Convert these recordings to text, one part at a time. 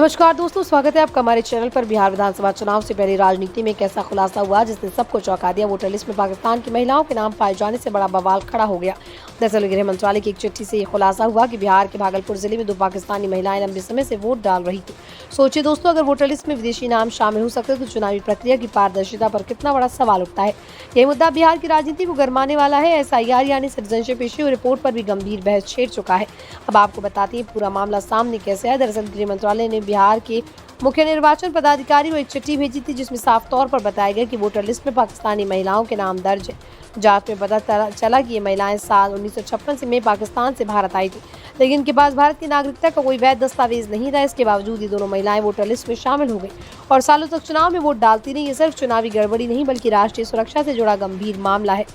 नमस्कार दोस्तों, स्वागत है आपका हमारे चैनल पर। बिहार विधानसभा चुनाव से पहले राजनीति में कैसा खुलासा हुआ जिसने सबको चौंका दिया। वोटर लिस्ट में पाकिस्तान की महिलाओं के नाम पाए जाने से बड़ा बवाल खड़ा हो गया। दरअसल गृह मंत्रालय की एक चिट्ठी से ये खुलासा हुआ कि बिहार के भागलपुर जिले में 2 पाकिस्तानी महिलाएं लंबे समय से वोट डाल रही थी। सोचिए दोस्तों, अगर वोटर लिस्ट में विदेशी नाम शामिल हो सकते तो चुनावी प्रक्रिया की पारदर्शिता पर कितना बड़ा सवाल उठता है। यही मुद्दा बिहार की राजनीति को गरमाने वाला है। SIR यानी सिटीजनशिप इश्यू रिपोर्ट पर भी गंभीर बहस छेड़ चुका है। अब आपको बताते हैं पूरा मामला सामने कैसे आया। दरअसल गृह मंत्रालय ने बिहार के मुख्य निर्वाचन पदाधिकारी को एक चिट्ठी भेजी थी जिसमें साफ तौर पर बताया गया कि वोटर लिस्ट में पाकिस्तानी महिलाओं के नाम दर्ज है। जांच में पता चला कि ये महिलाएं साल 1956 में पाकिस्तान से भारत आई थी, लेकिन इनके पास भारत की नागरिकता का कोई वैध दस्तावेज नहीं था। इसके बावजूद ये दोनों महिलाएं वोटर लिस्ट में शामिल हो गई और सालों तक चुनाव में वोट डालती रही। ये सिर्फ चुनावी गड़बड़ी नहीं बल्कि राष्ट्रीय सुरक्षा से जुड़ा गंभीर मामला है।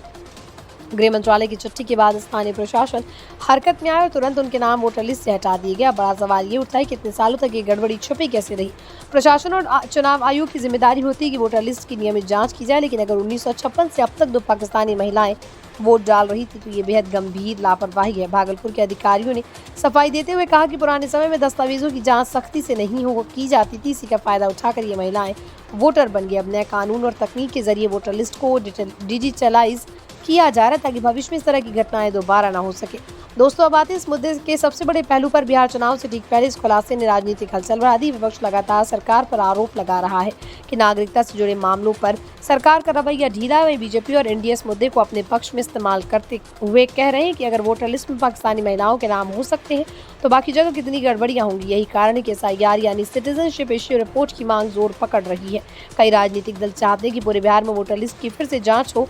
गृह मंत्रालय की चिट्ठी के बाद स्थानीय प्रशासन हरकत में आया और तुरंत उनके नाम वोटर लिस्ट से हटा दिए गए। बड़ा सवाल ये उठता है कि इतने सालों तक ये गड़बड़ी छुपी कैसे रही। प्रशासन और चुनाव आयोग की जिम्मेदारी होती है कि वोटर लिस्ट की नियमित जांच की जाए, लेकिन अगर 1956 से अब तक 2 पाकिस्तानी महिलाएं वोट डाल रही थी तो ये बेहद गंभीर लापरवाही है। भागलपुर के अधिकारियों ने सफाई देते हुए कहा कि पुराने समय में दस्तावेजों की जांच सख्ती से नहीं की जाती थी। इसी का फायदा उठाकर ये महिलाएं वोटर बन गई। अब नए कानून और तकनीक के जरिए वोटर लिस्ट को डिजिटलाइज किया जा रहा है ताकि भविष्य में इस तरह की घटनाएं दोबारा ना हो सके। दोस्तों, अब आते हैं इस मुद्दे के सबसे बड़े पहलू पर। बिहार चुनाव से ठीक पहले इस खुलासे ने राजनीतिक हलचल बढ़ा दी। विपक्ष लगातार सरकार पर आरोप लगा रहा है कि नागरिकता से जुड़े मामलों पर सरकार का रवैया ढीला है। बीजेपी और NDA इस मुद्दे को अपने पक्ष में इस्तेमाल करते हुए कह रहे हैं कि अगर वोटर लिस्ट में पाकिस्तानी महिलाओं के नाम हो सकते हैं तो बाकी जगह कितनी गड़बड़ियां होंगी। यही कारण है कि SIR यानी सिटीजनशिप इश्यू रिपोर्ट की मांग जोर पकड़ रही है। कई राजनीतिक दल चाहते हैं कि पूरे बिहार में वोटर लिस्ट की फिर से जाँच हो।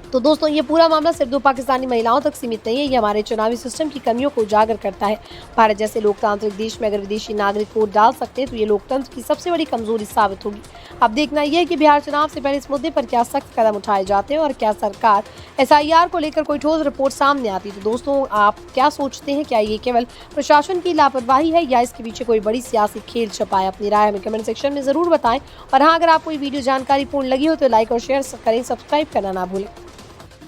तो दोस्तों, ये पूरा मामला सिर्फ 2 पाकिस्तानी महिलाओं तक सीमित नहीं है। ये हमारे चुनावी सिस्टम की कमियों को उजागर करता है। भारत जैसे लोकतांत्रिक देश में अगर विदेशी नागरिक वोट डाल सकते हैं तो ये लोकतंत्र की सबसे बड़ी कमजोरी साबित होगी। अब देखना यह है कि बिहार चुनाव से पहले इस मुद्दे पर क्या सख्त कदम उठाए जाते हैं और क्या सरकार SIR को लेकर कोई ठोस रिपोर्ट सामने आती है। तो दोस्तों, आप क्या सोचते हैं? क्या ये केवल प्रशासन की लापरवाही है या इसके पीछे कोई बड़ी सियासी खेल छुपा है? अपनी राय हमें कमेंट सेक्शन में जरूर बताएं। और हाँ, अगर आपको ये वीडियो जानकारीपूर्ण लगी हो तो लाइक और शेयर करें, सब्सक्राइब करना ना भूलें।